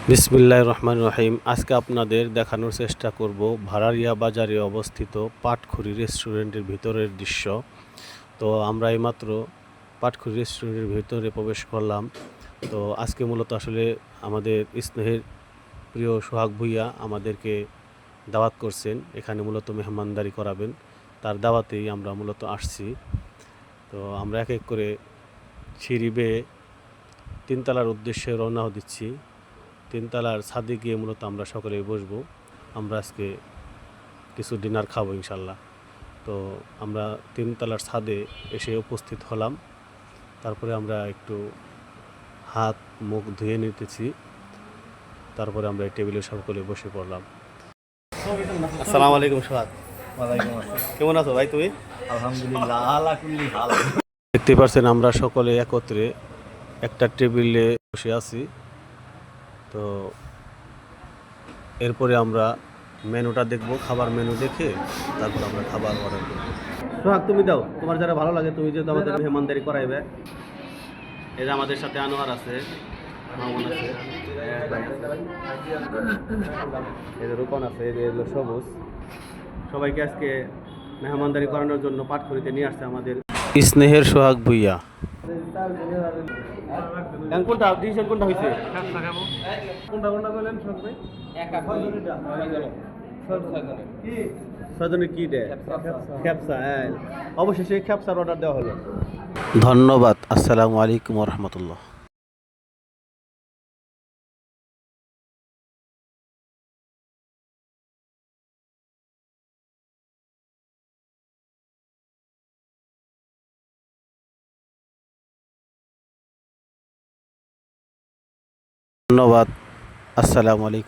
বিসমিল্লাহির রহমানির রহিম। আজকে আপনাদের দেখানোর চেষ্টা করব ভাড়ারিয়া বাজারে অবস্থিত পাটখুরি রেস্টুরেন্টের ভিতরের দৃশ্য। তো আমরা এইমাত্র পাটখুরি রেস্টুরেন্টের ভিতরে প্রবেশ করলাম। তো আজকে মূলত আসলে আমাদের স্নেহের প্রিয় সোহাগ ভুইয়া আমাদেরকে দাওয়াত করছেন, এখানে মূলত মেহমানদারি করাবেন। তার দাওয়াতেই আমরা মূলত আসছি। তো আমরা এক এক করে সিঁড়ি বেয়ে তিনতলার উদ্দেশ্যে রওনা দিচ্ছি। তিনতলার ছাদে গিয়ে মূলত আমরা সকলেই বসবো। আমরা আজকে কিছু ডিনার খাবো ইনশাল্লাহ। তো আমরা তিনতলার ছাদে এসে উপস্থিত হলাম। তারপরে আমরা একটু হাত মুখ ধুয়ে নিতেছি। তারপরে আমরা এই টেবিলে সকলে বসে পড়লাম। আসসালামু আলাইকুম সোহাগ। ওয়ালাইকুম আসসালাম। কেমন আছো ভাই তুমি? আলহামদুলিল্লাহ আলা কুল্লি হাল। দেখতে পাচ্ছেন আমরা সকলে একত্রে একটা টেবিলে বসে আছি। তো এরপরে আমরা মেনুটা দেখব, খাবার মেনু দেখে তারপর আমরা খাবার অর্ডার করব। সোহাগ তুমি দাও, তোমার যারা ভালো লাগে, তুমি যেহেতু আমাদের মেহমানদারি করাইবে। এই যে আমাদের সাথে আনোয়ার আছে, মামুন আছে, এই যে রূপন আছে, এই যে হলো সবুজ। সবাইকে আজকে মেহমানদারি করানোর জন্য পাটখড়িতে নিয়ে আসছে আমাদের স্নেহের সোহাগ ভুইয়া। কোনটা ডিসিশন কোনটা হয়েছে? কোনটা কোনটা বলেন সব ভাই? ছয়জনের কি দেয়? খ্যাপসা। হ্যাঁ, অবশেষে খ্যাপসার অর্ডার দেওয়া হলো। ধন্যবাদ। আসসালামু আলাইকুম রহমতুল্লাহ। ধন্যবাদ। আসসালামু আলাইকুম।